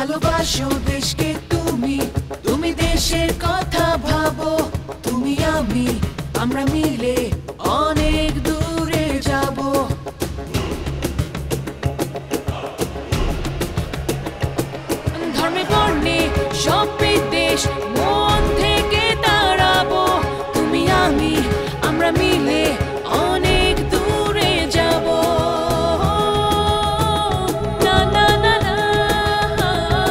ভালোবাসো দেশকে তুমি, তুমি দেশের কথা ভাবো, তুমি আমি আমরা মিলে অনেক দূরে যাব। ধর্মে বর্ণে সব বিদ্বেষ মন থেকে তাড়াবো, তুমি আমি আমরা মিলে অনেক দূরে যাব। না না না না, না না না না।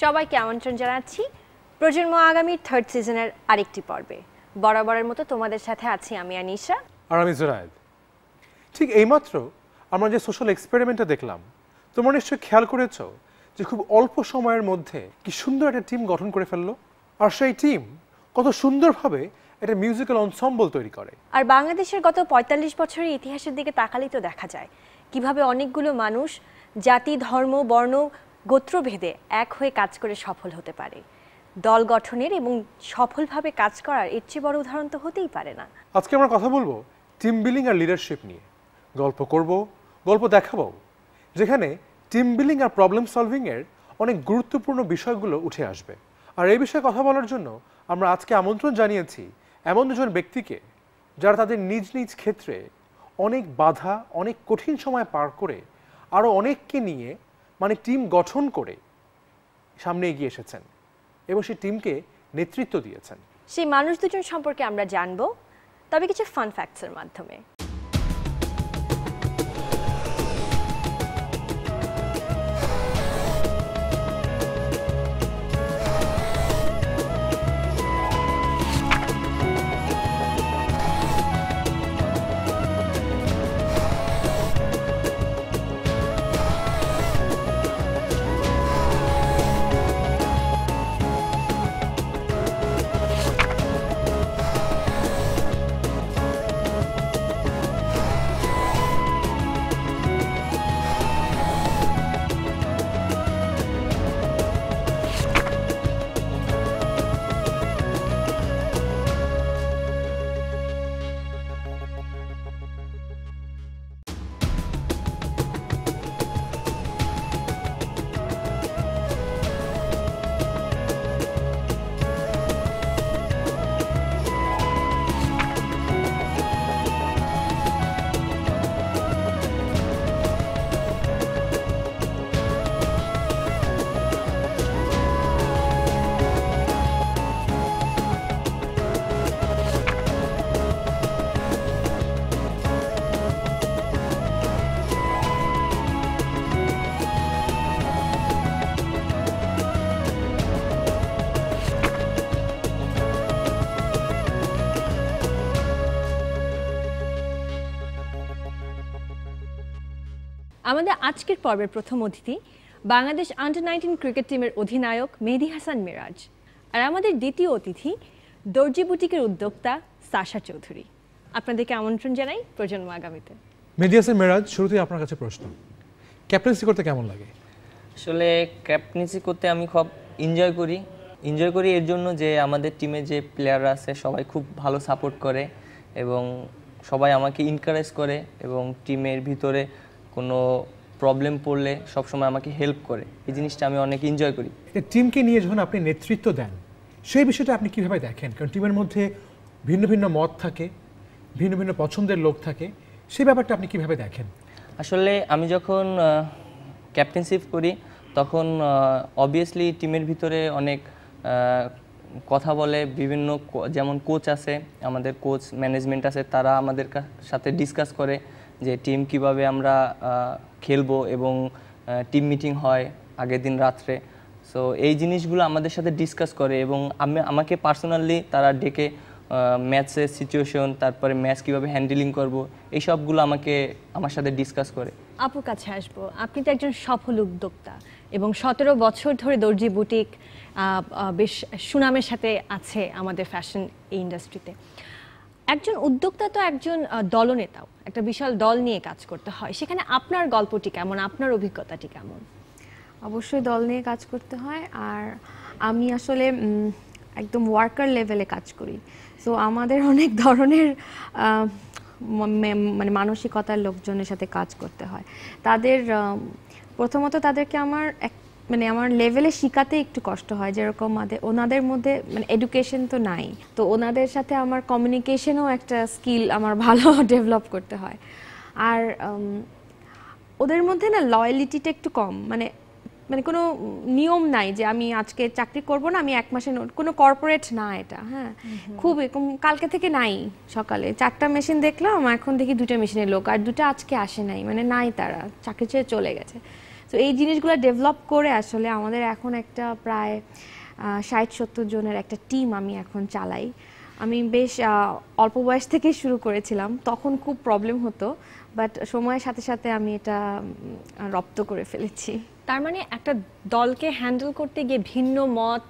সবাইকে আমন্ত্রণ জানাচ্ছি প্রজন্ম আগামীর থার্ড সিজনের আরেকটি পর্বে। বরাবরের মতো তোমাদের সাথে আছি আমি আনিশা আর আমি জুনায়েদ। ঠিক এইমাত্র আমরা যে সোশ্যাল এক্সপেরিমেন্টটা দেখলাম, তোমরা নিশ্চয়ই খেয়াল করেছো যে খুব অল্প সময়ের মধ্যে কি সুন্দর একটা টিম গঠন করে ফেললো, আর সেই টিম কত সুন্দরভাবে একটা মিউজিক্যাল এনসেম্বল তৈরি করে। আর বাংলাদেশের গত ৪৫ বছরের ইতিহাসের দিকে তাকালেই তো দেখা যায় কিভাবে অনেকগুলো মানুষ জাতি, ধর্ম, বর্ণ, গোত্রভেদে এক হয়ে কাজ করে সফল হতে পারে। দল গঠনের এবং সফলভাবে কাজ করার এর চেয়ে বড় উদাহরণ তো হতেই পারে না। আজকে আমরা কথা বলবো টিম বিল্ডিং আর লিডারশিপ নিয়ে, গল্প করব, গল্প দেখাবো, যেখানে টিম বিল্ডিং আর প্রবলেম সলভিং এর অনেক গুরুত্বপূর্ণ বিষয়গুলো উঠে আসবে। আর এই বিষয়ে কথা বলার জন্য আমরা আজকে আমন্ত্রণ জানিয়েছি এমন দুজন ব্যক্তিকে যারা তাদের নিজ নিজ ক্ষেত্রে অনেক বাধা, অনেক কঠিন সময় পার করে আরও অনেককে নিয়ে মানে টিম গঠন করে সামনে এগিয়ে এসেছেন এবং সেই টিমকে নেতৃত্ব দিয়েছেন। সেই মানুষ দুজন সম্পর্কে আমরা জানবো, তবে কিছু ফান ফ্যাক্টসের মাধ্যমে। আমাদের আজকের পর্বের প্রথম অতিথি বাংলাদেশ আন্ডার-19 ক্রিকেট টিমের অধিনায়ক মেহেদী হাসান মিরাজ, আর আমাদের দ্বিতীয় অতিথি দর্জি বুটিকের উদ্যোক্তা সাশা চৌধুরী। আপনাদেরকে আমন্ত্রণ জানাই প্রজন্ম আগামীতে। মেহেদী হাসান মিরাজ, শুরুতেই আপনার কাছে প্রশ্ন, ক্যাপ্টেন্সি করতে কেমন লাগে? আসলে ক্যাপ্টেন্সি করতে আমি খুব এনজয় করি এর জন্য যে আমাদের টিমে যে প্লেয়াররা আছে সবাই খুব ভালো সাপোর্ট করে এবং সবাই আমাকে এনকারেজ করে এবং টিমের ভিতরে কোনো প্রবলেম পড়লে সবসময় আমাকে হেল্প করে। এই জিনিসটা আমি অনেক এনজয় করি। টিমকে নিয়ে যখন আপনি নেতৃত্ব দেন সেই বিষয়টা আপনি কিভাবে দেখেন? কারণ টিমের মধ্যে ভিন্ন ভিন্ন মত থাকে, ভিন্ন ভিন্ন পছন্দের লোক থাকে, সেই ব্যাপারটা আপনি কিভাবে দেখেন? আসলে আমি যখন ক্যাপ্টেনশিপ করি তখন অবভিয়াসলি টিমের ভিতরে অনেক কথা বলে, বিভিন্ন যেমন কোচ আছে, আমাদের কোচ ম্যানেজমেন্ট আছে, তারা আমাদের সাথে ডিসকাস করে যে টিম কিভাবে আমরা খেলবো এবং টিম মিটিং হয় আগের দিন রাত্রে। সো এই জিনিসগুলো আমাদের সাথে ডিসকাস করে এবং আমাকে পার্সোনালি তারা ডেকে ম্যাচের সিচুয়েশন, তারপরে ম্যাচ কীভাবে হ্যান্ডেলিং করব, এই সবগুলো আমার সাথে ডিসকাস করে। আপুর কাছে আসবো। আপনি তো একজন সফল উদ্যোক্তা এবং 17 বছর ধরে দর্জি বুটিক বেশ সুনামের সাথে আছে আমাদের ফ্যাশন ইন্ডাস্ট্রিতে। একজন উদ্যোক্তা তো একজন দলনেতাও, একটা বিশাল দল নিয়ে কাজ করতে হয়। সেখানে আপনার গল্পটি কেমন, আপনার অভিজ্ঞতাটি কেমন? অবশ্যই দল নিয়ে কাজ করতে হয়, আর আমি আসলে একদম ওয়ার্কার লেভেলে কাজ করি। সো আমাদের অনেক ধরনের মানে মানসিকতার লোকজনের সাথে কাজ করতে হয়। তাদের প্রথমত তাদেরকে আমার লেভেলে শেখাতে একটু কষ্ট হয়, যেরকম ওনাদের মধ্যে মানে এডুকেশন তো নাই, তো ওনাদের সাথে আমার কমিউনিকেশনও একটা স্কিল আমার ভালো ডেভেলপ করতে হয়। আর ওদের মধ্যে না লয়ালিটিটা একটু কম, মানে কোনো নিয়ম নাই যে আমি আজকে চাকরি করব না, আমি 1 মাসে কোনো কর্পোরেট না এটা। হ্যাঁ, খুব কালকে থেকে নাই, সকালে 4টা মেশিন দেখলাম, এখন দেখি 2টা মেশিনের লোক, আর 2টা আজকে আসে নাই, মানে নাই, তারা চাকরি ছেড়ে চলে গেছে। তো এই জিনিসগুলো ডেভেলপ করে আসলে আমাদের এখন একটা প্রায় 60-70 জনের একটা টিম আমি এখন চালাই। আমি বেশ অল্প বয়স থেকে শুরু করেছিলাম, তখন খুব প্রবলেম হতো, বাট সময়ের সাথে সাথে আমি এটা রপ্ত করে ফেলেছি। তার মানে একটা দলকে হ্যান্ডেল করতে গিয়ে ভিন্ন মত,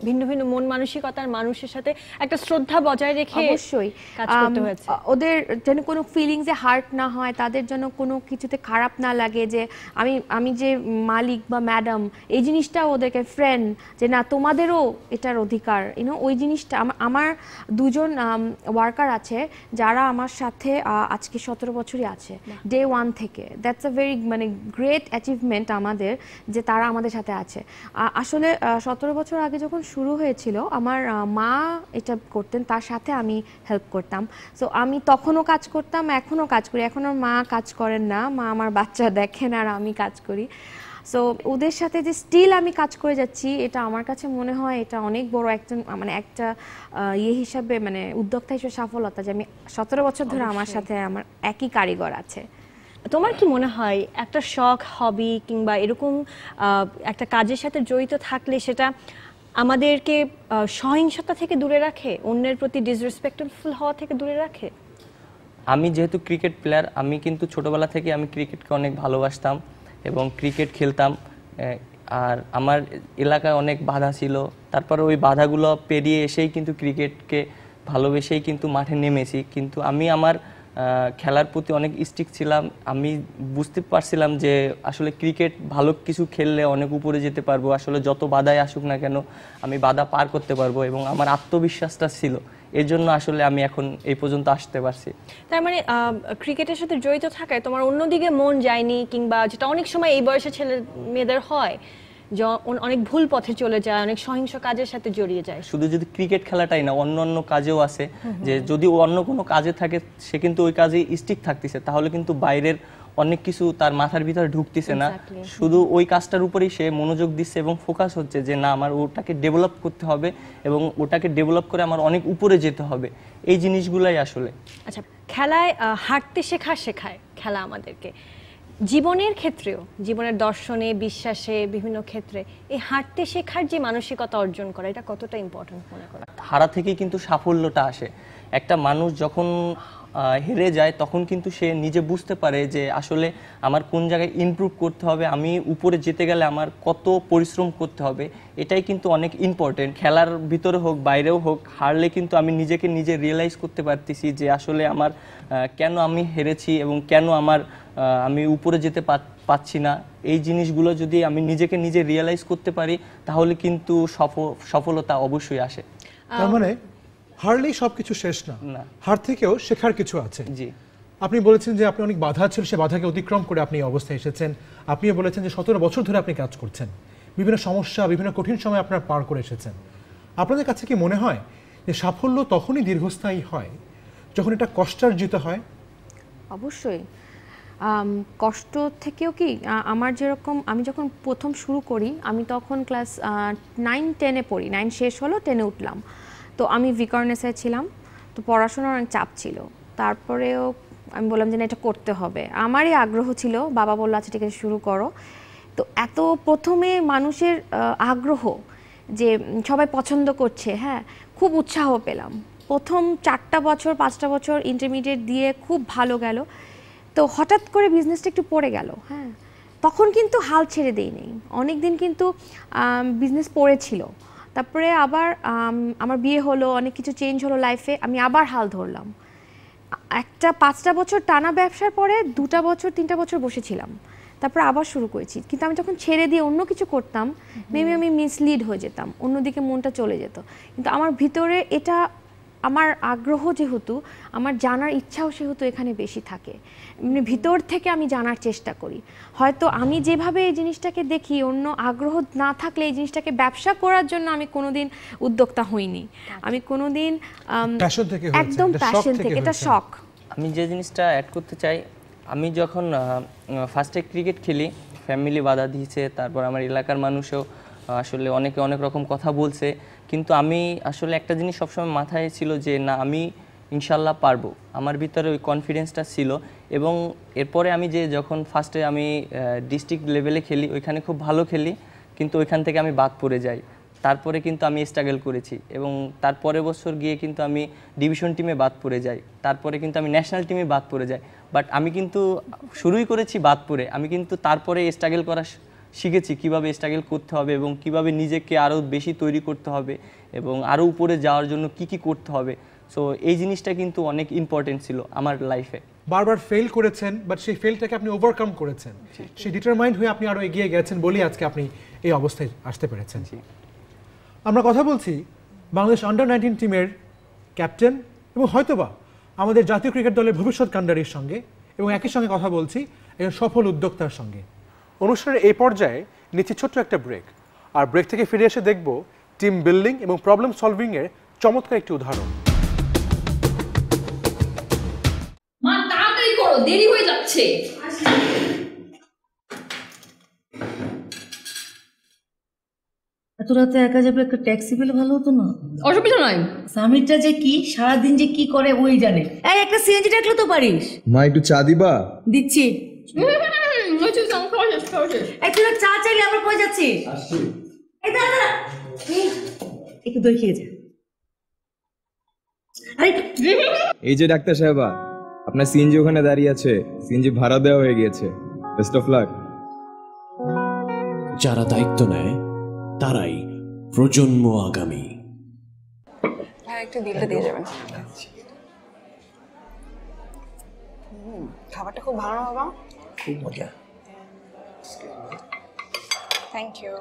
ভিন্ন ভিন্ন মন মানসিকতার মানুষের সাথে একটা শ্রদ্ধা বজায় রেখে অবশ্যই কাজ করতে হয়েছে। ওদের যেন কোনো ফিলিংসে হার্ট না হয়, তাদের জন্য কোনো কিছুতে খারাপ না লাগে যে আমি যে মালিক বা ম্যাডাম, এই জিনিসটা ওদেরকে ফ্রেন্ড যে না তোমাদেরও এটার অধিকার, ওই জিনিসটা। আমার 2জন ওয়ার্কার আছে যারা আমার সাথে আজকে 17 বছরই আছে, ডে 1 থেকে। দ্যাটস আ ভেরি মানে গ্রেট অ্যাচিভমেন্ট আমাদের, তাদের যে তারা আমাদের সাথে আছে। আসলে 17 বছর আগে যখন শুরু হয়েছিল আমার মা এটা করতেন, তার সাথে আমি হেল্প করতাম। সো আমি তখনও কাজ করতাম, এখনও কাজ করি। এখন আর মা কাজ করেন না, মা আমার বাচ্চা দেখেন আর আমি কাজ করি। সো ওদের সাথে যে স্টিল আমি কাজ করে যাচ্ছি, এটা আমার কাছে মনে হয় এটা অনেক বড় একজন মানে একটা হিসাবে মানে উদ্যোক্তা হিসেবে সফলতা যে আমি 17 বছর ধরে আমার সাথে আমার একই কারিগর আছে। তোমার কি মনে হয় একটা শখ, হবি কিংবা এরকম একটা কাজের সাথে জড়িত থাকলে সেটা আমাদেরকে সহিংসতা থেকে দূরে রাখে, অন্যের প্রতি ডিসরেসপেক্টফুল হওয়া থেকে দূরে রাখে? আমি যেহেতু ক্রিকেট প্লেয়ার, আমি কিন্তু ছোটবেলা থেকে আমি ক্রিকেটকে অনেক ভালোবাসতাম এবং ক্রিকেট খেলতাম। আর আমার এলাকায় অনেক বাধা ছিল, তারপরে ওই বাধাগুলো পেরিয়ে এসেই কিন্তু ক্রিকেটকে ভালোবেসেই কিন্তু মাঠে নেমেছি। কিন্তু আমি আমার খেলার প্রতি অনেক স্ট্রিক্ট ছিলাম। আমি বুঝতে পারছিলাম যে আসলে ক্রিকেট ভালো কিছু খেললে অনেক উপরে যেতে পারবো, আসলে যত বাধাই আসুক না কেন আমি বাধা পার করতে পারবো, এবং আমার আত্মবিশ্বাসটা ছিল। এর জন্য আসলে আমি এখন এই পর্যন্ত আসতে পারছি। তার মানে ক্রিকেটের সাথে জড়িত থাকায় তোমার অন্যদিকে মন যায়নি, কিংবা যেটা অনেক সময় এই বয়সে ছেলে মেয়েদের হয়, অনেক ভুল পথে চলে যায়, অনেক সহিংস কাজের সাথে জড়িয়ে যায়। শুধু যদি ক্রিকেট খেলাটাই না, অন্য অন্য কাজেও আছে যে যদি অন্য কোনো কাজে থাকে সে কিন্তু ওই কাজে স্টিক থাকতেছে, তাহলে কিন্তু বাইরের অনেক কিছু তার মাথার ভিতরে ঢুকতেছে না, শুধু ওই কাজটার উপরেই সে মনোযোগ দিচ্ছে এবং ফোকাস হচ্ছে যে না আমার ওটাকে ডেভেলপ করতে হবে এবং ওটাকে ডেভেলপ করে আমার অনেক উপরে যেতে হবে। এই জিনিসগুলাই আসলে। আচ্ছা, খেলায় হাঁটতে শেখায় খেলা আমাদেরকে, জীবনের ক্ষেত্রেও, জীবনের দর্শনে, বিশ্বাসে, বিভিন্ন ক্ষেত্রে এই হাঁটতে শেখার যে মানসিকতা অর্জন করা, এটা কতটা ইম্পর্টেন্ট মনে করা? হারা থেকেই কিন্তু সাফল্যটা আসে। একটা মানুষ যখন হেরে যায় তখন কিন্তু সে নিজে বুঝতে পারে যে আসলে আমার কোন জায়গায় ইমপ্রুভ করতে হবে, আমি উপরে যেতে গেলে আমার কত পরিশ্রম করতে হবে। এটাই কিন্তু অনেক ইম্পর্টেন্ট। খেলার ভিতরে হোক বাইরেও হোক, হারলে কিন্তু আমি নিজেকে নিজে রিয়েলাইজ করতে পারতেছি যে আসলে আমার কেন আমি হেরেছি এবং কেন আমি উপরে যেতে পারছি না। এই জিনিসগুলো যদি আমি নিজেকে নিজে রিয়েলাইজ করতে পারি তাহলে কিন্তু সফলতা অবশ্যই আসে। তার মানে হারলেই সবকিছু শেষ না, হার থেকেও শেখার কিছু আছে। জি, আপনি বলেছেন যে আপনি অনেক বাধা ছিল, সে বাধাকে অতিক্রম করে আপনি এই অবস্থায় এসেছেন। আপনিও বলেছেন যে 17 বছর ধরে আপনি কাজ করছেন, বিভিন্ন সমস্যা, বিভিন্ন কঠিন সময় আপনার পার করে এসেছেন। আপনাদের কাছে কি মনে হয় যে সাফল্য তখনই দীর্ঘস্থায়ী হয় যখন এটা কষ্টার্জিত হয়? অবশ্যই। কষ্ট থেকেও কি আমার যেরকম আমি যখন প্রথম শুরু করি আমি তখন ক্লাস 9-10-এ পড়ি, 9 শেষ হলো 10-এ উঠলাম। তো আমি ভিকারনেসে ছিলাম, তো পড়াশোনার অনেক চাপ ছিল। তারপরেও আমি বললাম যে না, এটা করতে হবে। আমারই আগ্রহ ছিল, বাবা বললো আচ্ছা ঠিক আছে শুরু করো। তো এত প্রথমে মানুষের আগ্রহ যে সবাই পছন্দ করছে, হ্যাঁ, খুব উৎসাহ পেলাম। প্রথম 4টা বছর 5টা বছর ইন্টারমিডিয়েট দিয়ে খুব ভালো গেল। তো হঠাৎ করে বিজনেসটা একটু পড়ে গেল, হ্যাঁ, তখন কিন্তু হাল ছেড়ে দেইনি, অনেক দিন কিন্তু বিজনেস পড়েছিল। তারপরে আবার আমার বিয়ে হলো, অনেক কিছু চেঞ্জ হলো লাইফে, আমি আবার হাল ধরলাম। একটা 5টা বছর টানা ব্যবসার পরে 2টা বছর 3টা বছর বসেছিলাম, তারপরে আবার শুরু করেছি। কিন্তু আমি যখন ছেড়ে দিয়ে অন্য কিছু করতাম মেবি আমি মিসলিড হয়ে যেতাম, অন্যদিকে মনটা চলে যেত। কিন্তু আমার ভিতরে এটা আমার আগ্রহ যেহেতু, আমার জানার ইচ্ছাও সেহেতু এখানে বেশি থাকে, মানে ভিতর থেকে আমি জানার চেষ্টা করি। হয়তো আমি যেভাবে এই জিনিসটাকে দেখি, অন্য আগ্রহ না থাকলে এই জিনিসটাকে ব্যবসা করার জন্য আমি কোনোদিন উদ্যোক্তা হইনি। আমি কোনোদিন একদম প্যাশন থেকে, এটা শখ। আমি যে জিনিসটা অ্যাড করতে চাই, আমি যখন ফার্স্টে ক্রিকেট খেলি, ফ্যামিলি বাধা দিয়েছে, তারপর আমার এলাকার মানুষও আসলে অনেকে অনেক রকম কথা বলছে, কিন্তু আমি আসলে একটা জিনিস সবসময় মাথায় ছিল যে না, আমি ইনশাল্লাহ পারবো। আমার ভিতরে ওই কনফিডেন্সটা ছিল। এবং এরপরে আমি যখন ফার্স্টে আমি ডিস্ট্রিক্ট লেভেলে খেলি, ওইখানে খুব ভালো খেলি, কিন্তু ওইখান থেকে আমি বাদ পড়ে যাই। তারপরে কিন্তু আমি স্ট্রাগল করেছি এবং তারপরের বছর গিয়ে কিন্তু আমি ডিভিশন টিমে বাদ পড়ে যাই, তারপরে কিন্তু আমি ন্যাশনাল টিমে বাদ পড়ে যাই। বাট আমি কিন্তু শুরুই করেছি বাদ পড়ে, আমি কিন্তু তারপরে স্ট্রাগল করা শিখেছি, কিভাবে স্ট্রাগল করতে হবে এবং কিভাবে নিজেকে আরও বেশি তৈরি করতে হবে এবং আরও উপরে যাওয়ার জন্য কি কি করতে হবে। সো এই জিনিসটা কিন্তু অনেক ইম্পর্টেন্ট ছিল আমার লাইফে। বারবার ফেল করেছেন, বাট সেই ফেলটাকে আপনি ওভারকাম করেছেন, সেই ডিটারমাইন্ড হয়ে আপনি আরও এগিয়ে গেছেন বলেই আজকে আপনি এই অবস্থায় আসতে পেরেছেন। আমরা কথা বলছি বাংলাদেশ আন্ডার-19 টিমের ক্যাপ্টেন এবং হয়তোবা আমাদের জাতীয় ক্রিকেট দলের ভবিষ্যৎ কাণ্ডারির সঙ্গে, এবং একই সঙ্গে কথা বলছি একজন সফল উদ্যোক্তার সঙ্গে। অনুষ্ঠানের এই পর্যায়ে নিচে ছোট্ট একটা ব্রেক, আর ব্রেক থেকে ফিরে এসে দেখব টিম বিল্ডিং এবং প্রবলেম সলভিংয়ের চমৎকার একটি উদাহরণ। মা তাড়াতাড়ি করো, দেরি হয়ে যাচ্ছে। এত রাতে একা যাবে, একটা ট্যাক্সি পেলে ভালো হতো না? অসুবিধা নয়। স্বামীটা যে কি সারাদিন যে কি করে ওই জানে। এই একটা সিএনজি ডাকলে তো পারিস। মা একটু চা দিবা? দিচ্ছি। একটু চা চাইলে আবার কই যাচ্ছিস? এই দাঁড়া দাঁড়া, একটু দই খেয়ে যা। এই যে ডাক্তার সাহেবা, আপনার সিএনজি ওখানে দাঁড়িয়ে আছে, সিএনজি ভাড়া দেওয়া হয়ে গিয়েছে। Best of luck. যারা দায়িত্ব নেয় তারাই প্রজন্ম আগামী। ভাই একটু বিলটা দিয়ে যাবেন। খাবারটা খুব ভালো না বাবা? খুব মজা। Thank you.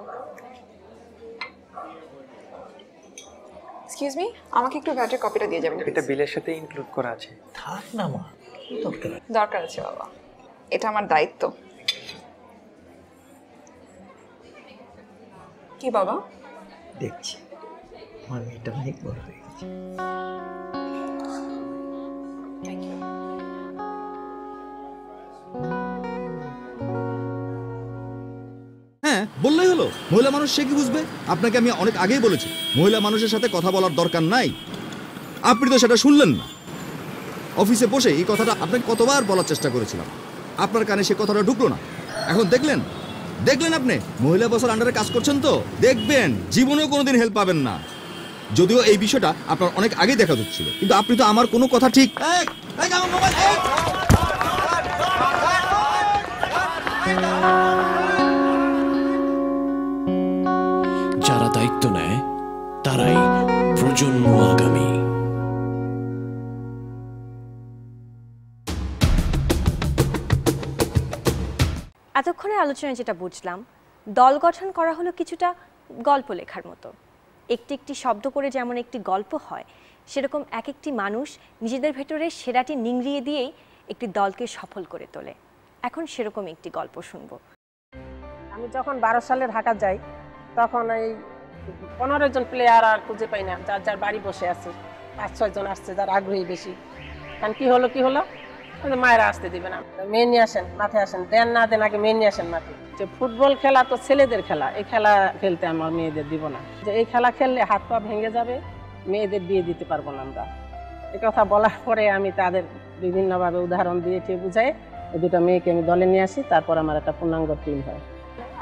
এক্সকিউজ মি, আমাকে একটু ভ্যাটের কপিটা দিয়ে যাবেন। এটা বিলের সাথে ইনক্লুড করা আছে। থাক না মা, দরকার আছে বাবা, এটা আমার দায়িত্ব। কি বাবা? দেখছি আমার মেয়েটা অনেক বড় হয়ে গেছে। Thank you. হ্যাঁ বললেই হলো, মহিলা মানুষ সে কি বুঝবে? আপনাকে আমি অনেক আগেই বলেছি মহিলা মানুষের সাথে কথা বলার দরকার নাই। আপনি তো সেটা শুনলেন না। অফিসে বসে এই কথাটা আপনাকে কতবার বলার চেষ্টা করেছিলাম, আপনার কানে সে কথাটা ঢুকলো না। এখন দেখলেন আপনি মহিলা বসের আন্ডারে কাজ করছেন, তো দেখবেন জীবনেও কোনোদিন হেল্প পাবেন না। যদিও এই বিষয়টা আপনার অনেক আগেই দেখা যাচ্ছিল, কিন্তু আপনি তো আমার কোনো কথা ঠিক। যারা দায়িত্ব নেয় তারাই প্রজন্ম আগামী। এতক্ষণে আলোচনায় যেটা বুঝলাম, দল গঠন করা হলো কিছুটা গল্প লেখার মতো। একটি একটি শব্দ করে যেমন একটি গল্প হয়, সেরকম এক একটি মানুষ নিজেদের ভেতরে সেরাটি নিংড়িয়ে দিয়েই একটি দলকে সফল করে তোলে। এখন সেরকম একটি গল্প শুনবো। আমি যখন 12 সালে ঢাকা যাই, তখন এই 15 জন প্লেয়ার আর খুঁজে পাই না, যার যার বাড়ি বসে আছে। 5-6 জন আসছে যার আগ্রহী বেশি। কারণ কি হলো মায়েরা আসতে দিবে না, মেয়ে নিয়ে আসেন মাঠে, আসেন দেন না দেন, আগে মেয়ে নিয়ে আসেন মাঠে। যে ফুটবল খেলা তো ছেলেদের খেলা, এই খেলা খেলতে আমার মেয়েদের দিব না। যে এই খেলা খেললে হাত পা ভেঙে যাবে, মেয়েদের বিয়ে দিতে পারবো না আমরা। এই কথা বলার পরে আমি তাদের বিভিন্নভাবে উদাহরণ দিয়ে বুঝাই এই দুটো মেয়েকে আমি দলে নিয়ে আসি, তারপর আমার একটা পূর্ণাঙ্গ টিম হয়।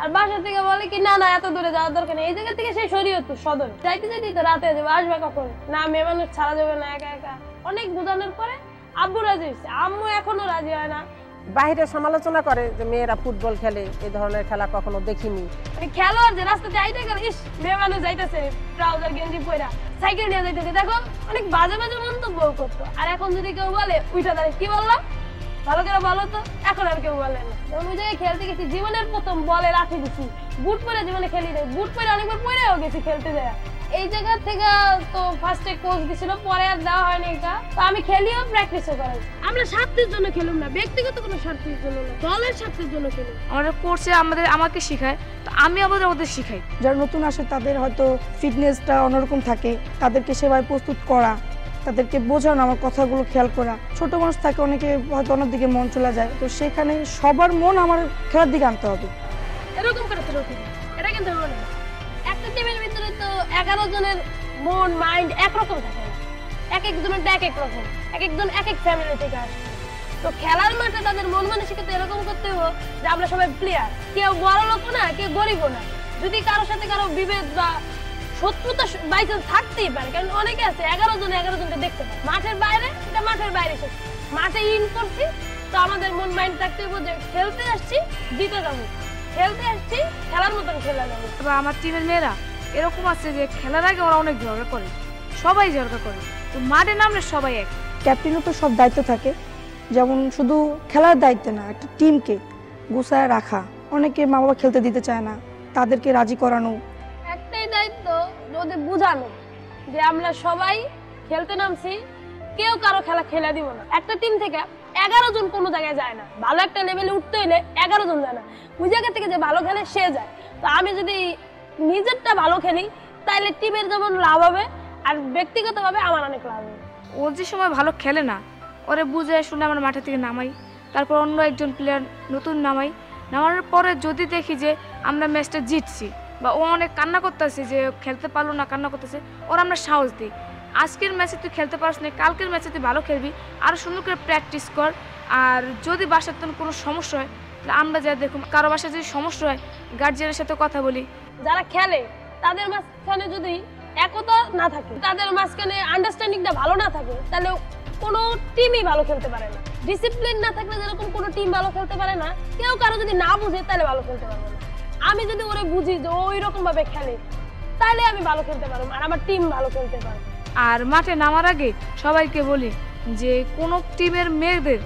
আর বাসা থেকে বলে কি না এত দূরে যাওয়ার দরকার নেই, এই জায়গা থেকে সেই শরীয়তপুর সদর যাইতে তো রাতে যাবে, আসবে কখন? না মেয়ে মানুষ ছাড়া যাবে না একা একা। অনেক বোঝানোর পরে আব্বু রাজি হয়েছে, আম্মু এখনো রাজি হয় না। বাইরে সমালোচনা করে যে মেয়েরা ফুটবল খেলে, এই ধরনের খেলা কখনো দেখিনি। খেলোয়াড় যে রাস্তাতে যাইতে গেলে ইস মেয়ে মানুষ যাইতেছে ট্রাউজার গেঞ্জি পরে সাইকেল নিয়ে যাইতেছে, দেখো অনেক বাজে বাজে মন্তব্য করতো। আর এখন যদি কেউ বলে উইটা দাঁড়িয়ে কি বললাম, ভালো করে বলো তো, এখন আর কেউ বলে না। ওই জায়গায় খেলতে গেছি, জীবনের প্রথম বলে রাখি দিচ্ছি, বুট পরে জীবনে খেলি নাই, বুট পরে অনেকবার পরেও গেছি খেলতে যায়। এই জায়গা থেকে তো ফার্স্টে কোচ দিছিল, পরে আর দেওয়া হয়নি এটা। তো আমি খেলিও প্র্যাকটিসও করাই। আমরা স্বার্থের জন্য খেলুম না, ব্যক্তিগত কোনো স্বার্থের জন্য না, দলের স্বার্থের জন্য খেলুম। আমাদের কোর্সে আমাকে শেখায়, তো আমি আবার ওদের শিখাই। যারা নতুন আসে তাদের হয়তো ফিটনেসটা অন্যরকম থাকে, তাদেরকে সেভাবে প্রস্তুত করা, তাদেরকে বোঝানো, আমার কথাগুলো খেয়াল করা। ছোট মানুষ থাকে, অনেকে হয়তো অন্যদিকে মন চলে যায়, তো সেখানে সবার মন আমার খেলার দিকে আনতে হবে। এরকম করে এটা কিন্তু হবে না। একটা টিমের ভিতরে তো 11 জনের মন মাইন্ড একরকম থাকে না, এক একজনের এক এক রকম, এক একজন এক এক ফ্যামিলি থেকে আসে। তো খেলার মাঠে তাদের মন মানসিকতা এরকম করতে হবে যে আমরা সবাই প্লেয়ার, কেউ বড় লোক না, কেউ গরিব না। যদি কারোর সাথে কারো বিভেদ বা শত্রুতা বাইচান্স থাকতেই পারে, কারণ অনেকে আছে 11 জনকে দেখতে পায় মাঠের বাইরে, এটা মাঠের বাইরে শেষ, মাঠে ইন করছি। তো আমাদের মন মাইন্ড থাকতে হবে যে খেলতে আসছি, জিতে যাবো, খেলতে আসছি, খেলার মতন খেলা যাবো। আমার টিমের মেয়েরা এরকম আছে যে খেলার আগে ওরা অনেক ঝগড়া করে, সবাই ঝগড়া করে, তো মাঠে নামলে সবাই এক। ক্যাপ্টেনের তো সব দায়িত্ব থাকে, যেমন শুধু খেলার দায়িত্ব না, একটা টিমকে গুছায় রাখা। অনেকে মা বাবা খেলতে দিতে চায় না, তাদেরকে রাজি করানো। একটাই দায়িত্ব ওদের বোঝানো যে আমরা সবাই খেলতে নামছি, কেউ কারো খেলা খেলা দিব না। একটা টিম থেকে 11 জন কোনো জায়গায় যায় না, ভালো একটা লেভেলে উঠতে হইলে 11 জন যায় না, ওই জায়গা থেকে যে ভালো খেলে সে যায়। তো আমি যদি নিজেরটা ভালো খেলি তাহলে টিমের যেমন লাভ হবে আর ব্যক্তিগতভাবে আমার অনেক লাভ হবে। ও যে সময় ভালো খেলে না, ওরে বুঝে শুনে আমরা মাঠে থেকে নামাই, তারপর অন্য একজন প্লেয়ার নতুন নামাই, নামানোর পরে যদি দেখি যে আমরা ম্যাচটা জিতছি বা ও অনেক কান্না করতেছে যে খেলতে পারলো না, কান্না করতেছে, ওর আমরা সাহস দিই, আজকের ম্যাচে তুই খেলতে পারছ না, কালকের ম্যাচে তুই ভালো খেলবি, আরও সুন্দর করে প্র্যাকটিস কর। আর যদি বাসার তো কোনো সমস্যা হয় তাহলে আমরা যা দেখুন, কারো বাসায় যদি সমস্যা হয় গার্জিয়ানের সাথে কথা বলি। যারা খেলে তাদের মাঝখানে যদি একতা না থাকে, তাদের মাঝখানে আন্ডারস্ট্যান্ডিংটা ভালো না থাকে, তাহলে কোনো টিমই ভালো খেলতে পারে না। ডিসিপ্লিন না থাকলে যেরকম কোনো টিম ভালো খেলতে পারে না, কেউ কারো যদি না বুঝে তাহলে ভালো খেলতে পারবে না। আমি যদি ওরে বুঝি যে ওই রকম ভাবে খেলে তাহলে আমি ভালো খেলতে পারবো আর আমার টিম ভালো খেলতে পারবে। আর মাঠে নামার আগে সবাইকে বলি যে কোনো টিমের মেয়েদের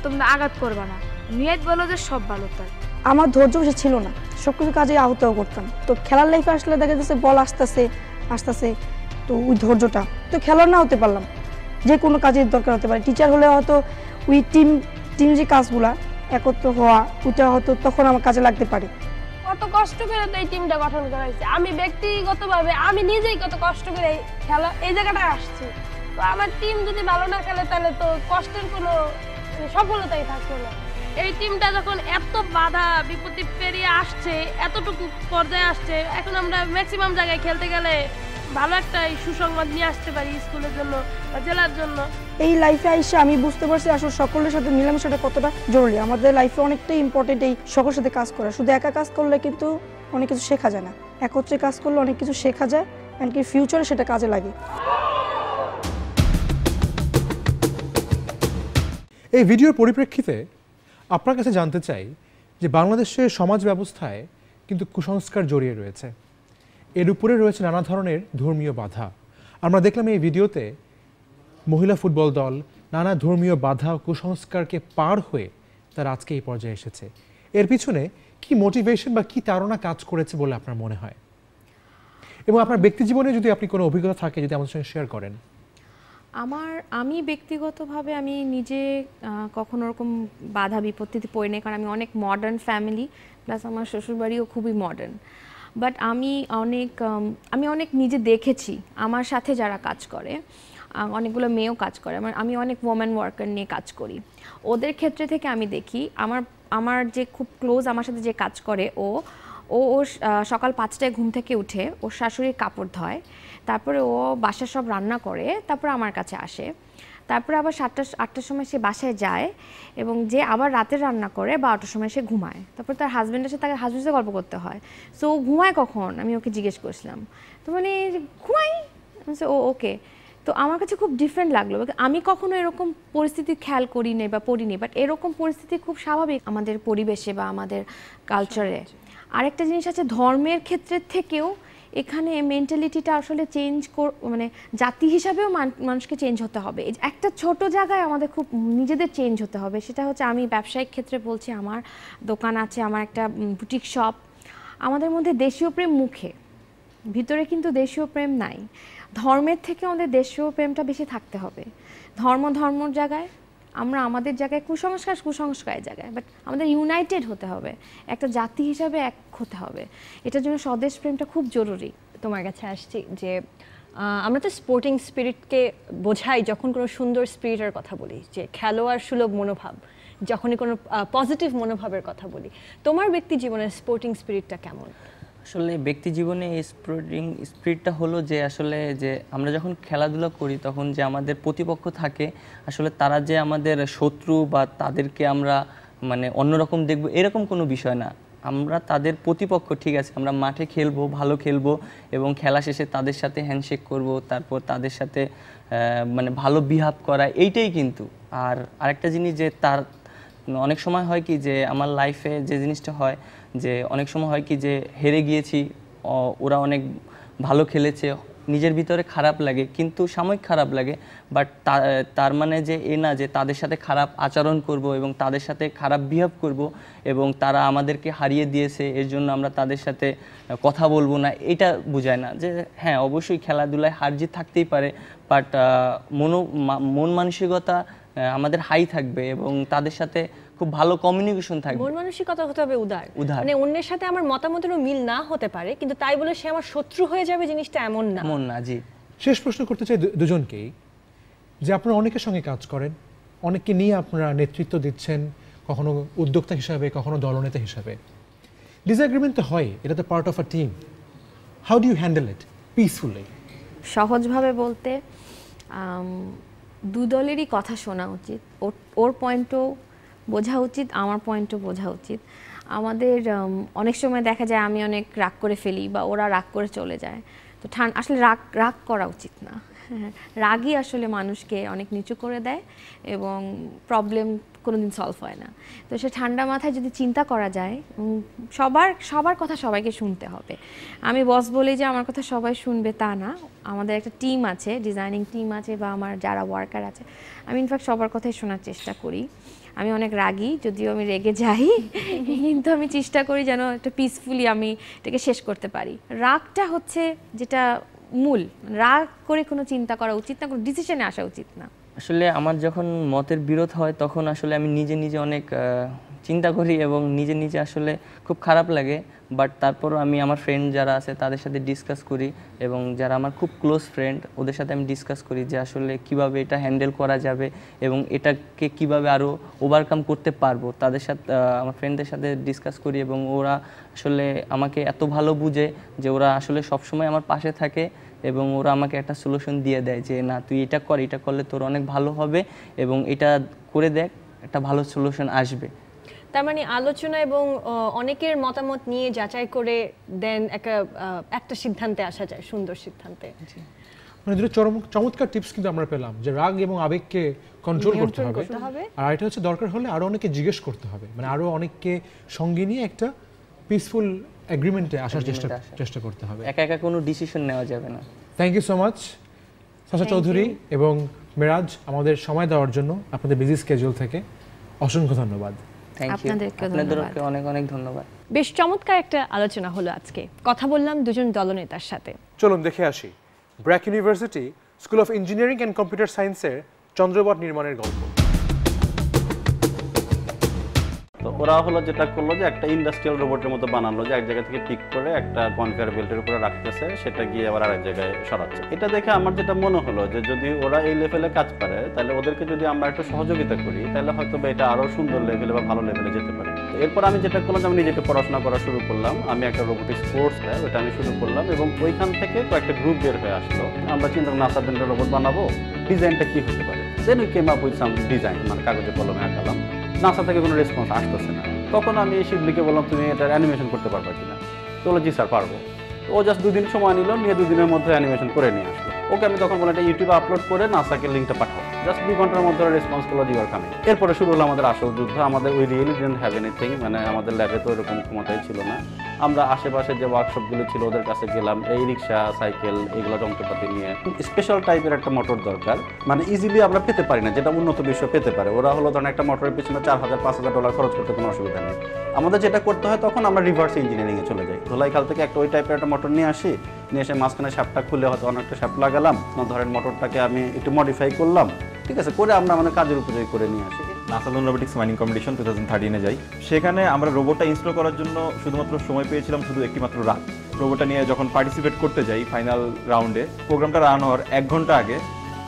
তোমরা আঘাত করবা না, মেয়েদ বলো যে সব ভালো। তাই আমার ধৈর্য বেশি ছিল না, সবকিছু কাজে আহতও করতাম। তো খেলার লাইফে আসলে দেখা যাচ্ছে বল আসতেছে, তো ওই ধৈর্যটা তো খেলার না হতে পারলাম, যে কোনো কাজের দরকার হতে পারে। টিচার হলে হয়তো ওই টিম যে কাজগুলা একত্র হওয়া, ওইটা হয়তো তখন আমার কাজে লাগতে পারে। কত কষ্ট করে তো এই টিমটা গঠন করা হয়েছে, আমি ব্যক্তিগতভাবে আমি নিজেই কত কষ্ট করে খেলা এই জায়গাটা আসছি। তো আমার টিম যদি ভালো না খেলে তাহলে তো কষ্টের কোনো সফলতাই থাকতো না। এই টিমটা যখন এত বাধা বিপত্তি পেরিয়ে আসছে, এতটুকু পর্যায়ে আসছে, এখন আমরা ম্যাক্সিমাম জায়গায় খেলতে গেলে ভালো একটা সুসংবাদ নিয়ে আসতে পারি স্কুলের জন্য বা জেলার জন্য। এই লাইফে আইসে আমি বুঝতে পারছি আসলে সকলের সাথে মিলামেশাটা কতটা জরুরি। আমাদের লাইফে অনেকটাই ইম্পর্টেন্ট এই সকলের সাথে কাজ করা। শুধু একা কাজ করলে কিন্তু অনেক কিছু শেখা যায় না, একত্রে কাজ করলে অনেক কিছু শেখা যায়, এমনকি ফিউচারে সেটা কাজে লাগে। এই ভিডিওর পরিপ্রেক্ষিতে আপনার কাছে জানতে চাই যে বাংলাদেশের সমাজ ব্যবস্থায় কিন্তু কুসংস্কার জড়িয়ে রয়েছে, এর উপরে রয়েছে নানা ধরনের ধর্মীয় বাধা। আমরা দেখলাম এই ভিডিওতে মহিলা ফুটবল দল নানা ধর্মীয় বাধা ও কুসংস্কারকে পার হয়ে তারা আজকে এই পর্যায়ে এসেছে। এর পিছনে কি মোটিভেশন বা কি তাড়না কাজ করেছে বলে আপনার মনে হয়, এবং আপনার ব্যক্তি জীবনে যদি আপনি কোনো অভিজ্ঞতা থাকে যদি আমাদের সঙ্গে শেয়ার করেন। আমি ব্যক্তিগতভাবে আমি নিজে কখনো ওরকম বাধা বিপত্তিতে পড়িনি, কারণ আমি অনেক মডার্ন ফ্যামিলি, প্লাস আমার শ্বশুরবাড়িও খুবই মডার্ন। বাট আমি অনেক নিজে দেখেছি আমার সাথে যারা কাজ করে, অনেকগুলো মেয়েও কাজ করে, আমি অনেক ওমেন ওয়ার্কার নিয়ে কাজ করি, ওদের ক্ষেত্রে থেকে আমি দেখি আমার যে খুব ক্লোজ আমার সাথে যে কাজ করে ও সকাল 5টায় ঘুম থেকে উঠে ওর শাশুড়ির কাপড় ধোয়, তারপরে ও বাসার সব রান্না করে, তারপরে আমার কাছে আসে, তারপরে আবার 7টা-8টার সময় সে বাসায় যায় এবং যে আবার রাতে রান্না করে 12টার সময় সে ঘুমায়। তারপর তার হাজব্যান্ডের সাথে হাজব্যান্ডের সাথে গল্প করতে হয়। সো ও ঘুমায় কখন আমি ওকে জিজ্ঞেস করছিলাম, তো মানে ঘুমাই, ও ওকে। তো আমার কাছে খুব ডিফারেন্ট লাগলো, আমি কখনো এরকম পরিস্থিতি খেয়াল করিনি বা পড়িনি, বাট এরকম পরিস্থিতি খুব স্বাভাবিক আমাদের পরিবেশে বা আমাদের কালচারে। আরেকটা জিনিস আছে, ধর্মের ক্ষেত্রে থেকেও এখানে মেন্টালিটিটা আসলে মানে জাতি হিসাবেও মানুষকে চেঞ্জ হতে হবে। একটা ছোট জায়গায় আমাদের খুব নিজেদের চেঞ্জ হতে হবে, সেটা হচ্ছে আমি ব্যবসায়িক ক্ষেত্রে বলছি, আমার দোকান আছে, আমার একটা বুটিক শপ, আমাদের মধ্যে দেশীয় প্রেম মুখে, ভিতরে কিন্তু দেশীয় প্রেম নাই। ধর্মের থেকে আমাদের দেশীয় প্রেমটা বেশি থাকতে হবে। ধর্মর জায়গায় আমরা আমাদের জায়গায়, কুসংস্কারের জায়গায়, বাট আমাদের ইউনাইটেড হতে হবে, একটা জাতি হিসাবে এক হতে হবে। এটার জন্য স্বদেশ প্রেমটা খুব জরুরি। তোমার কাছে আসছি যে আমরা তো স্পোর্টিং স্পিরিটকে বোঝাই যখন কোনো সুন্দর স্পিরিটের কথা বলি, যে খেলোয়াড় সুলভ মনোভাব, যখনই কোনো পজিটিভ মনোভাবের কথা বলি। তোমার ব্যক্তি জীবনের স্পোর্টিং স্পিরিটটা কেমন? আসলে ব্যক্তি জীবনে এই স্পোর্টিং স্পিরিটটা হলো যে আসলে যে আমরা যখন খেলাধুলা করি তখন যে আমাদের প্রতিপক্ষ থাকে, আসলে তারা যে আমাদের শত্রু বা তাদেরকে আমরা মানে অন্যরকম দেখব এরকম কোনো বিষয় না। আমরা তাদের প্রতিপক্ষ, ঠিক আছে, আমরা মাঠে খেলবো, ভালো খেলবো এবং খেলা শেষে তাদের সাথে হ্যান্ডশেক করব, তারপর তাদের সাথে মানে ভালো বিহেভ করা, এইটাই কিন্তু। আর আরেকটা জিনিস যে তার অনেক সময় হয় কি যে আমার লাইফে যে জিনিসটা হয় যে অনেক সময় হয় কি যে হেরে গিয়েছি, ওরা অনেক ভালো খেলেছে, নিজের ভিতরে খারাপ লাগে, কিন্তু সাময়িক খারাপ লাগে, বাট তার মানে যে এ না যে তাদের সাথে খারাপ আচরণ করব এবং তাদের সাথে খারাপ বিহেভ করব এবং তারা আমাদেরকে হারিয়ে দিয়েছে এর জন্য আমরা তাদের সাথে কথা বলবো না, এটা বোঝায় না। যে হ্যাঁ, অবশ্যই খেলাধুলায় হার জিত থাকতেই পারে, বাট মন মানসিকতা আমাদের হাই থাকবে এবং তাদের সাথে খুব ভালো কমিউনিকেশন থাকবে। মন মানসিকতা হতে হবে উদার। উদার। মানে অন্যের সাথে আমার মতামতেরও মিল না হতে পারে, কিন্তু তাই বলে সে আমার শত্রু হয়ে যাবে, জিনিসটা এমন না। এমন না, জি। শেষ প্রশ্ন করতে চাই দুজনকেই, যে আপনারা অনেকের সঙ্গে কাজ করেন, অনেককে নিয়ে আপনারা নেতৃত্ব দিচ্ছেন, কখনো উদ্যোক্তা হিসাবে, কখনো দলনেতা হিসাবে। ডিসএগ্রিমেন্ট তো হয়, এটা তো part of a team. How do you handle it peacefully? সহজভাবে বলতে দু দলেরই কথা শোনা উচিত, ওর পয়েন্টও বোঝা উচিত, আমার পয়েন্টও বোঝা উচিত। আমাদের অনেক সময় দেখা যায় আমি অনেক রাগ করে ফেলি বা ওরা রাগ করে চলে যায়, তো আসলে রাগ করা উচিত না। রাগই আসলে মানুষকে অনেক নিচু করে দেয় এবং প্রবলেম কোনোদিন সলভ হয় না। তো সে ঠান্ডা মাথায় যদি চিন্তা করা যায়, সবার কথা সবাইকে শুনতে হবে। আমি বস বলি যে আমার কথা সবাই শুনবে তা না, আমাদের একটা টিম আছে, ডিজাইনিং টিম আছে বা আমার যারা ওয়ার্কার আছে, আমি ইনফ্যাক্ট সবার কথাই শোনার চেষ্টা করি। আমি অনেক রাগী, যদিও আমি রেগে যাই, কিন্তু আমি চেষ্টা করি যেন একটা পিসফুলি আমি এটাকে শেষ করতে পারি। রাগটা হচ্ছে যেটা মূল, রাগ করে কোনো চিন্তা করা উচিত না, কোনো ডিসিশনে আসা উচিত না। আসলে আমার যখন মতের বিরোধ হয় তখন আসলে আমি নিজে নিজে অনেক চিন্তা করি এবং নিজে নিজে আসলে খুব খারাপ লাগে, বাট তারপরও আমি আমার ফ্রেন্ড যারা আছে তাদের সাথে ডিসকাস করি এবং যারা আমার খুব ক্লোজ ফ্রেন্ড ওদের সাথে আমি ডিসকাস করি যে আসলে কিভাবে এটা হ্যান্ডেল করা যাবে এবং এটাকে কিভাবে আরও ওভারকাম করতে পারবো। তাদের সাথে আমার ফ্রেন্ডদের সাথে ডিসকাস করি এবং ওরা আসলে আমাকে এত ভালো বুঝে যে ওরা আসলে সবসময় আমার পাশে থাকে এবং ওরা আমাকে একটা সলিউশন দিয়ে দেয় যে না তুই এটা কর, এটা করলে তোর অনেক ভালো হবে এবং এটা করে দেখ, একটা ভালো সলিউশন আসবে। তার মানে আলোচনা এবং অনেকের মতামত নিয়ে যাচাই করে দেন একটা সিদ্ধান্তে আসা যায়, সুন্দর সিদ্ধান্তে। মানে দুটো চমৎকার টিপস কিন্তু আমরা পেলাম, যে রাগ এবং আবেগকে কন্ট্রোল করতে হবে, আর এটা হচ্ছে দরকার হলে আরো অনেকে জিজ্ঞেস করতে হবে, মানে আরো অনেককে সঙ্গে নিয়ে একটা পিসফুল এগ্রিমেন্টে আসার চেষ্টা করতে হবে। একা একা কোনো ডিসিশন নেওয়া যাবে না। Thank you so much Sasha Chowdhury এবং মেরাজ, আমাদের সময় দেওয়ার জন্য আপনাদের বিজি স্কেডিউল থেকে অসংখ্য ধন্যবাদ। আপনাদেরকে অনেক অনেক ধন্যবাদ। বেশ চমৎকার একটা আলোচনা হলো আজকে, কথা বললাম দুজন দলনেতার সাথে। চলুন দেখে আসি BRAC university school of engineering and computer সায়েন্সের চন্দ্রবট নির্মাণের গল্প। তো ওরা হলো যেটা করলো যে একটা ইন্ডাস্ট্রিয়াল রোবটের মতো বানালো, যে এক জায়গা থেকে পিক করে একটা কনভেয়ার বেল্টের উপরে রাখতেছে, সেটা গিয়ে আবার আরেক জায়গায় সরাচ্ছে। এটা দেখে আমার যেটা মনে হলো যে যদি ওরা এই লেভেলে কাজ পারে তাহলে ওদেরকে যদি আমরা একটু সহযোগিতা করি তাহলে হয়তো এটা আরো সুন্দর লেভেলে বা ভালো লেভেলে যেতে পারে। এরপর আমি যেটা করলাম, আমি নিজে পড়াশোনা করা শুরু করলাম, আমি একটা রোবোটিক্স কোর্স ল্যাব ওটা আমি শুরু করলাম এবং ওইখান থেকে কয়েকটা গ্রুপ বের হয়ে আসলো। আমরা চিন্তা নাসার জন্য রোবট বানাবো, ডিজাইনটা কি হতে পারে, then we came up with some design, মানে কাগজে কলমে আঁকালাম। নাসা থেকে কোনো রেসপন্স আসতেছে না, তখন আমি শিবলিকে বললাম তুমি এটার অ্যানিমেশন করতে পারবা কিনা, তো বলে জি স্যার পারবো। ও জাস্ট 2 দিন সময় নিল, নিয়ে 2 দিনের মধ্যে অ্যানিমেশন করে নিয়ে আসলো। ওকে আমি তখন বললাম এটা ইউটিউবে আপলোড করে নাসাকে লিঙ্কটা পাঠাও, জাস্ট 2 ঘন্টার মধ্যে রেসপন্স করলো জি আর কামিং। এরপরে শুরু হলো আমাদের আসল যুদ্ধ। আমাদের we really didn't have anything, মানে আমাদের ল্যাবে তো এরকম ক্ষমতাই ছিল না। আমরা আশেপাশে যে ওয়ার্কশপগুলো ছিল ওদের কাছে গেলাম, এই রিক্সা সাইকেল এগুলো যন্ত্রপাতি নিয়ে। স্পেশাল টাইপের একটা মোটর দরকার, মানে ইজিলি আমরা পেতে পারি না, যেটা উন্নত বিশ্ব পেতে পারে। ওরা হলো ধরেন একটা মোটরের পিছনে $4000-5000 খরচ করতে কোনো অসুবিধা নেই। আমাদের যেটা করতে হয় তখন আমরা রিভার্স ইঞ্জিনিয়ারিংয়ে চলে যাই। ধোলাইখাল থেকে একটা ওই টাইপের একটা মোটর নিয়ে আসি, নিয়ে এসে মাঝখানে শ্যাফটটা খুলে হয়তো অনেকটা শ্যাফট লাগালাম, ধরেন মোটরটাকে আমি একটু মডিফাই করলাম, ঠিক আছে, করে আমরা আমাদের কাজের উপযোগী করে নিয়ে আসি। নাসা রোবোটিক্স মাইনিং কম্পিটিশন 2013-এ যাই। সেখানে আমরা রোবটটা ইনস্টল করার জন্য শুধুমাত্র সময় পেয়েছিলাম শুধু একটিমাত্র রাত। রোবটটা নিয়ে যখন পার্টিসিপেট করতে যাই ফাইনাল রাউন্ডে, প্রোগ্রামটা রান হওয়ার 1 ঘন্টা আগে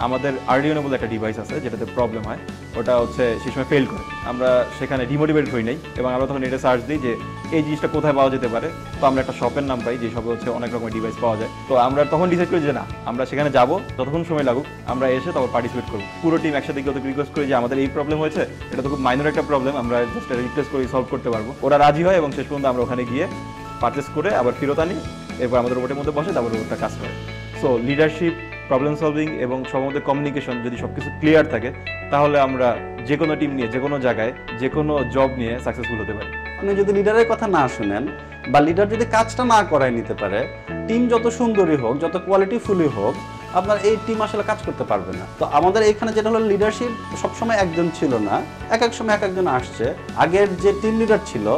আমাদের আর্ডিনো বলে একটা ডিভাইস আছে যেটাতে প্রবলেম হয়, ওটা হচ্ছে সেই সময় ফেল করে। আমরা সেখানে ডিমোটিভেট হই নাই এবং আমরা তখন এটা সার্চ দিই যে এই জিনিসটা কোথায় পাওয়া যেতে পারে। তো আমরা একটা শপের নাম পাই যে শপে হচ্ছে অনেক রকমের ডিভাইস পাওয়া যায়। তো আমরা তখন ডিসাইড করি যে না, আমরা সেখানে যাবো, যতক্ষণ সময় লাগুক আমরা এসে তখন পার্টিসিপেট করবো। পুরো টিম একসাথে গিয়ে ওদেরকে রিকোয়েস্ট করি যে আমাদের এই প্রবলেম হয়েছে, এটা তো খুব মাইনর একটা প্রবলেম, আমরা জাস্ট রিকোয়েস্ট করি সলভ করতে পারবো। ওরা রাজি হয় এবং শেষ পর্যন্ত আমরা ওখানে গিয়ে পারচেস করে আবার ফেরত আনি, এরপর আমাদের রোবটের মধ্যে বসে তারপর রোবটটা কাজ করে। সো লিডারশিপ, প্রবলেম সলভিং এবং সবার কমিউনিকেশন যদি সবকিছু ক্লিয়ার থাকে তাহলে আমরা যে কোনো টিম নিয়ে যে কোনো জায়গায় যে কোনো জব নিয়ে সাকসেসফুল হতে পারি। আপনি যদি লিডারের কথা না শুনেন বা লিডার যদি কাজটা না করায় নিতে পারে, টিম যত সুন্দরই হোক, যত কোয়ালিটিফুলই হোক, আপনার এই টিম আসলে কাজ করতে পারবে না। তো আমাদের এখানে যেটা হলো লিডারশিপ সবসময় একজন ছিল না, এক সময় এক একজন আসছে। আগের যে টিম লিডার ছিল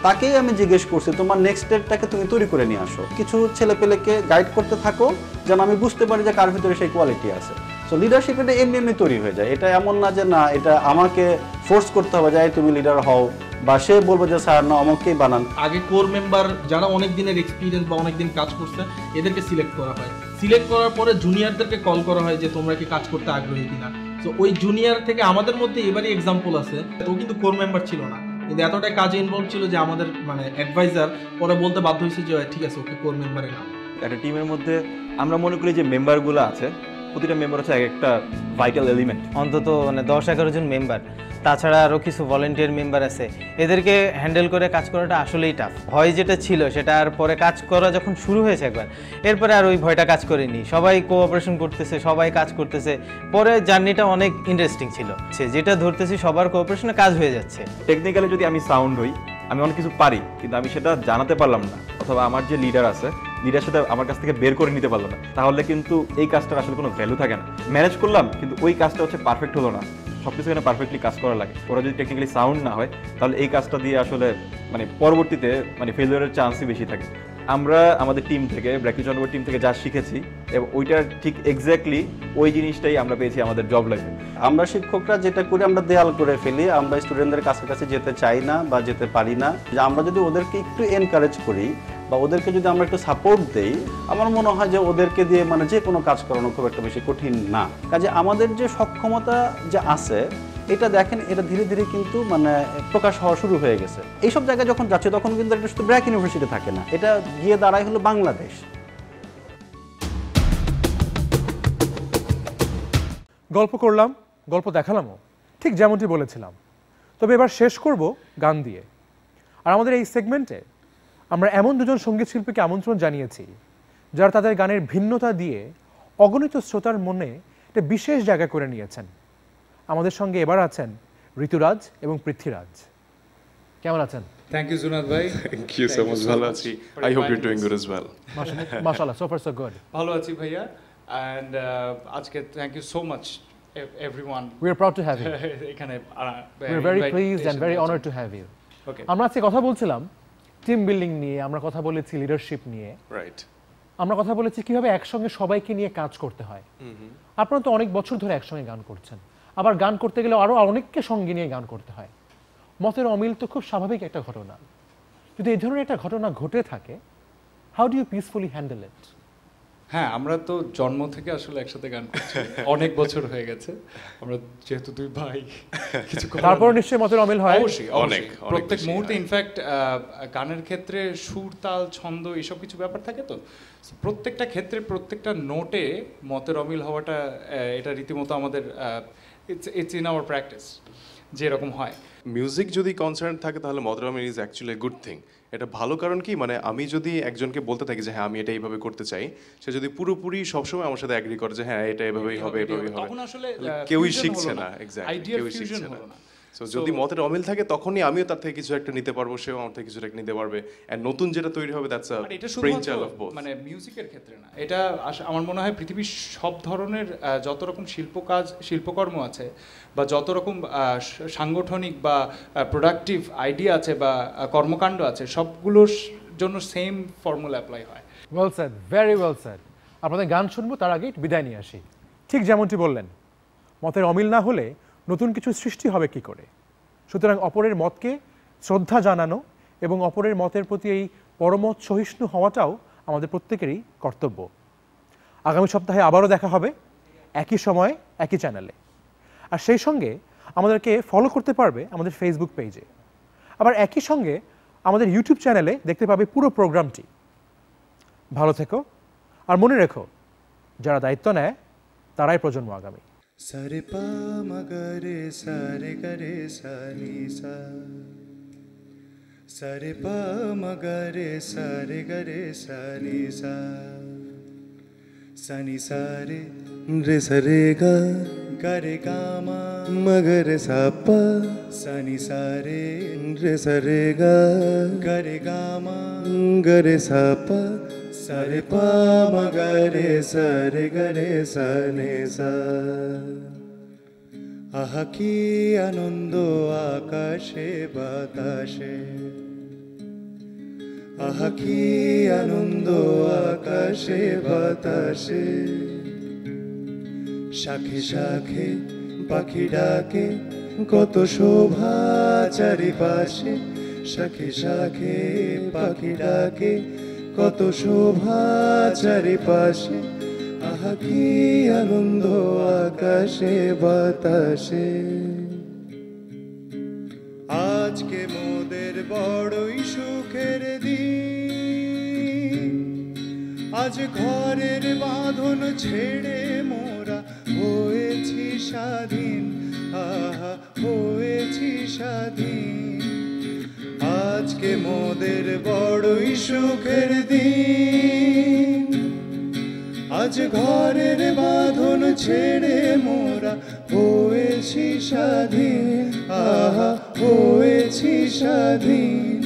তাকেই আমি জিজ্ঞেস করছি তোমার নেক্সট স্টেপটাকে তুমি তৈরি করে নিয়ে আসো, কিছু ছেলেপেলেকে গাইড করতে থাকো যেন আমি বুঝতে পারি যে কার ভিতরে সেই কোয়ালিটি আছে। সো লিডারশিপ এটা এমনি এমনি তৈরি হয়ে যায়, এটা এমন না যে না এটা আমাকে ফোর্স করতে হবে যে তুমি লিডার হও, বা সে বলবো যে স্যার না আমাকেই বানান। আগে কোর মেম্বার যারা অনেক দিনের এক্সপিরিয়েন্স বা অনেক দিন কাজ করছে এদেরকে সিলেক্ট করা হয়, সিলেক্ট করার পরে জুনিয়রদেরকে কল করা হয় যে তোমরা কি কাজ করতে আগ্রহী কিনা। তো ওই জুনিয়র থেকে আমাদের মধ্যে এবারই এক্সাম্পল আছে, ও কিন্তু কোর মেম্বার ছিল না, কিন্তু এতটাই কাজে ইনভলভ ছিল যে আমাদের মানে অ্যাডভাইজার পরে বলতে বাধ্য হয়েছে যে ঠিক আছে ওকে কোর মেম্বারে নাও। একটা টিমের মধ্যে আমরা মনে করি যে মেম্বারগুলো আছে, প্রতিটা মেম্বার হচ্ছে একটা ভাইটাল এলিমেন্ট। অন্তত মানে 10-11 জন মেম্বার, তাছাড়া আরও কিছু ভলেন্টিয়ার মেম্বার আছে, এদেরকে হ্যান্ডেল করে কাজ করাটা আসলেই টাফ। ভয় যেটা ছিল সেটা আর পরে কাজ করা যখন শুরু হয়েছে একবার, এরপরে আর ওই ভয়টা কাজ করেনি, সবাই কোঅপারেশন করতেছে, সবাই কাজ করতেছে, পরে জার্নিটা অনেক ইন্টারেস্টিং ছিল, যেটা ধরতেছি সবার কোঅপারেশনে কাজ হয়ে যাচ্ছে। টেকনিক্যালি যদি আমি সাউন্ড হই, আমি অনেক কিছু পারি, কিন্তু আমি সেটা জানাতে পারলাম না, অথবা আমার যে লিডার আছে লিডার সাথে আমার কাছ থেকে বের করে নিতে পারলো না, তাহলে কিন্তু এই কাজটার আসলে কোনো ভ্যালু থাকে না। ম্যানেজ করলাম কিন্তু ওই কাজটা হচ্ছে পারফেক্ট হলো না, সব কিছু এখানে পারফেক্টলি কাজ করা লাগে। ওরা যদি টেকনিক্যালি সাউন্ড না হয় তাহলে এই কাজটা দিয়ে আসলে মানে পরবর্তীতে মানে ফেলিওরের চান্সই বেশি থাকে। আমরা আমাদের টিম থেকে ব্র্যাকেট জনগণ টিম থেকে যা শিখেছি এবং ওইটার ঠিক এক্স্যাক্টলি ওই জিনিসটাই আমরা পেয়েছি আমাদের জব লাইফে। আমরা শিক্ষকরা যেটা করি আমরা দেয়াল করে ফেলি, আমরা স্টুডেন্টদের কাছাকাছি যেতে চাই না বা যেতে পারি না। যে আমরা যদি ওদেরকে একটু এনকারেজ করি বা ওদেরকে যদি আমরা একটু সাপোর্ট দেই, আমার মনে হয় যে ওদেরকে দিয়ে মানে যে কোনো কাজ করানো খুব একটা বেশি কঠিন না। কাজে আমাদের যে সক্ষমতা যে আছে এটা দেখেন, এটা ধীরে ধীরে কিন্তু মানে প্রকাশ হওয়া শুরু হয়ে গেছে। এইসব জায়গায় যখন যাচ্ছে তখন কিন্তু এটা শুধু ব্র্যাক ইউনিভার্সিটি থাকে না, এটা গিয়ে দাঁড়ায় হলো বাংলাদেশ। গল্প করলাম, গল্প দেখালামও, ঠিক যেমনটি বলেছিলাম। তবে এবার শেষ করব গান দিয়ে। আর আমাদের এই সেগমেন্টে আমরা এমন দুজন সঙ্গীত শিল্পীকে আমন্ত্রণ জানিয়েছি যারা তাদের গানের ভিন্নতা দিয়ে অগণিত শ্রোতার মনে একটা বিশেষ জায়গা করে নিয়েছেন। আমাদের সঙ্গে এবার আছেন ঋতুরাজ এবং পৃথ্বীরাজ। কেমন আছেন? থ্যাংক ইউ জুনাদ ভাই। থ্যাংক ইউ সো মাচ, ভালো আছি। I hope you are doing good as well. মাশাআল্লাহ, সো ফার সো গুড। ভালো আছি ভাইয়া। এন্ড আজকে thank you so much everyone. We are proud to have you. এখানে we are very pleased and very honored to have you. Okay. আমরা আজকে কথা বলছিলাম টিম বিল্ডিং নিয়ে, আমরা কথা বলেছি লিডারশিপ নিয়ে, রাইট। আমরা কথা বলেছি কিভাবে একসঙ্গে সবাইকে নিয়ে কাজ করতে হয়। আপনারা তো অনেক বছর ধরে একসঙ্গে গান করছেন, আবার গান করতে গেলে আরো অনেককে সঙ্গে নিয়ে গান করতে হয়। মতের অমিল তো খুব স্বাভাবিক একটা ঘটনা। যদি এই ধরনের একটা ঘটনা ঘটে থাকে, how do you peacefully handle it? হ্যাঁ, আমরা তো জন্ম থেকে আসলে একসাথে গান করছি, অনেক বছর হয়ে গেছে। আমরা যেহেতু দুই ভাই, কিছু তারপর নিশ্চয়ই মতের অমিল হয়। অবশ্যই অনেক প্রত্যেক মুহূর্তে। ইনফ্যাক্ট গানের ক্ষেত্রে সুর, তাল, ছন্দ এসব কিছু ব্যাপার থাকে, তো প্রত্যেকটা ক্ষেত্রে প্রত্যেকটা নোটে মতের অমিল হওয়াটা এটা রীতিমতো আমাদের ইটস ইন আওয়ার প্র্যাকটিস যে এরকম হয়। মিউজিক যদি কনসার্ন থাকে তাহলে মতের অমিল ইজ অ্যাকচুয়ালি গুড থিং। এটা ভালো, কারণ কি মানে আমি যদি একজনকে বলতে থাকি যে হ্যাঁ আমি এটা এইভাবে করতে চাই, সে যদি পুরোপুরি সবসময় আমার সাথে এগ্রি করে যে হ্যাঁ এটা এভাবেই হবে, এভাবেই হবে, তখন আসলে কেউই শিখছে না। এক্স্যাক্টলি, কেউই শিখছে না। সো যদি মতের অমিল থাকে তখনই আমিও তার থেকে কিছু একটা নিতে পারবো, সেও আমার থেকে কিছু একটা নিতে পারবে, এন্ড নতুন যেটা তৈরি হবে দ্যাটস আ ব্রেইনচাইল্ড অফ বোথ। মানে মিউজিকের ক্ষেত্রে না, এটা আমার মনে হয় পৃথিবীর সব ধরনের যত রকম শিল্পকর্ম আছে বা যত রকম সাংগঠনিক বা প্রোডাক্টিভ আইডিয়া আছে বা কর্মকাণ্ড আছে, সবগুলোর জন্য সেম ফর্মুলা অ্যাপ্লাই হয়। Well sir, very well sir. আপনাদের গান শুনবো, তার আগে বিদায় নিয়ে আসি। ঠিক যেমনটি বললেন, মতের অমিল না হলে নতুন কিছু সৃষ্টি হবে কি করে? সুতরাং অপরের মতকে শ্রদ্ধা জানানো এবং অপরের মতের প্রতি এই পরমত সহিষ্ণু হওয়াটাও আমাদের প্রত্যেকেরই কর্তব্য। আগামী সপ্তাহে আবারও দেখা হবে একই সময়ে একই চ্যানেলে। আর সেই সঙ্গে আমাদেরকে ফলো করতে পারবে আমাদের ফেসবুক পেজে, আবার একই সঙ্গে আমাদের ইউটিউব চ্যানেলে দেখতে পাবে পুরো প্রোগ্রামটি। ভালো থেকো, আর মনে রেখো, যারা দায়িত্ব নেয় তারাই প্রজন্ম আগামী। সারে পা মগরে সারে গরে সানি সা, সারে পা মগরে সারে গরে সানি সা, সানি সারে রে সারে গা গরে গামা মগরে সাপা, সানি সারে রে সারে গা গরে গামা গরে সাপা, সারে পা মগরে সারে গরে সানে সা। আহা কি আনন্দ আকাশে বাতাসে, আহা কি আনন্দ আকাশে বাতাসে, শাখে শাখে পাখি ডাকে কত শোভা চারিপাশে শাখে শাখে পাখি ডাকে কত শোভা চারিপাশে আহা কি আনন্দ আকাশে বাতাসে আজকে মোদের বড়ই সুখের দিন আজ ঘরের বাঁধন ছেড়ে মোরা হয়েছি স্বাধীন আহা হয়েছি স্বাধীন আজকে মোদের বড়ই সুখের দিন আজ ঘরের বাঁধন ছেড়ে মোরা হয়েছি স্বাধীন আহা হয়েছি স্বাধীন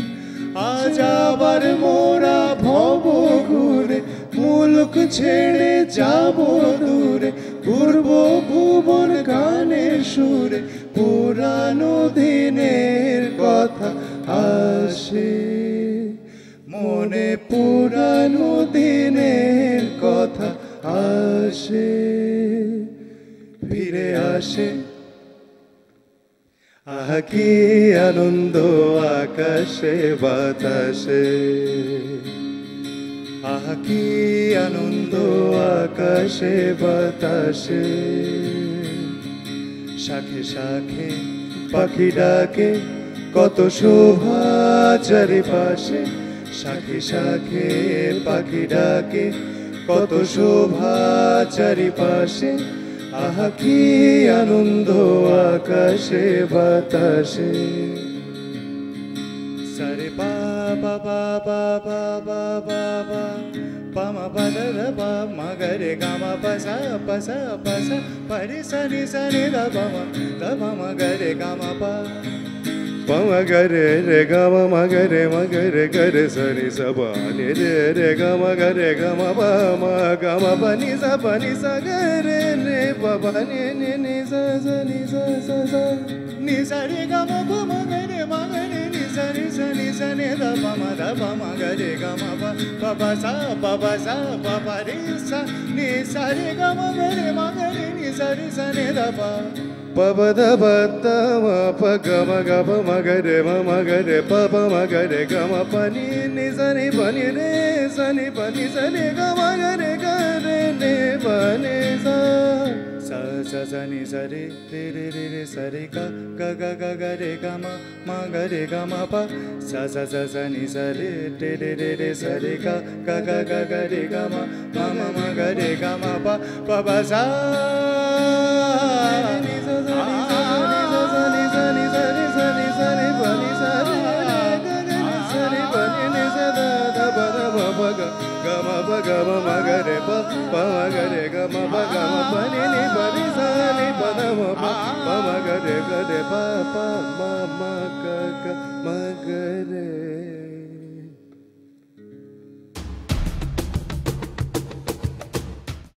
আজ আবার মোরা ভব ঘুরে মুলুক ছেড়ে যাব দূরে পূর্ব ভুবন গানের সুরে পুরানো দিনের কথা আসে মনে পুরানো দিনের কথা আসে ফিরে আসে আহা কি আনন্দ আকাশে বাতাসে আহা কি আনন্দ আকাশে বাতাসে শাখে শাখে পাখি ডাকে কত শোভা চারিপাশে শাখে শাখে পাখি ডাকে কত শোভা চারিপাশে আহা কি আনন্দ আকাশে বাতাসে সারে বাবা বাবা বাবা বাবা পামা পাদর বা মগরে গামা পসা পসা পসা পরে সনি সনি দবা মগরে গামা পা পমগরে রে গম মগরে মগরে গরে সনি সবা নি রে রে গম গরে গম পা ম গম পনি স পনি স গরে রে বাবা নি নি নি স স নি স স স নি স রে গম প মগরে মগরে নি স নি স নি স নি দ প মগরে গম প প স প প স প প রে স নি স রে গম গরে মগরে নি স ri स ni द प पबद बद म प ग म ग प म ग रे म म ग रे प प म ग रे ग म प नि नि स नि प नि रे स नि प नि स नि ग म ग रे नि प नि स स स स नि स रे रे रे रे रे स रे ग ग ग ग ग रे ग म ग रे ग म प स स स स नि स रे रे रे रे रे स रे ग ग ग ग ग रे ग म म ग रे ग म प प प स ni sa sa ni sa ni sa sa ni sa ni sa ni sa ni sa ni pa ni sa re ga ga ni sa ni pa ni sa da da ba da ba ba ga ga ma ba ga ma ma ga re pa pa ma ga re ga ma ba ga ma pa ni pa ni sa ni pa da ma pa ma ga re pa pa ma ma ga ma ga re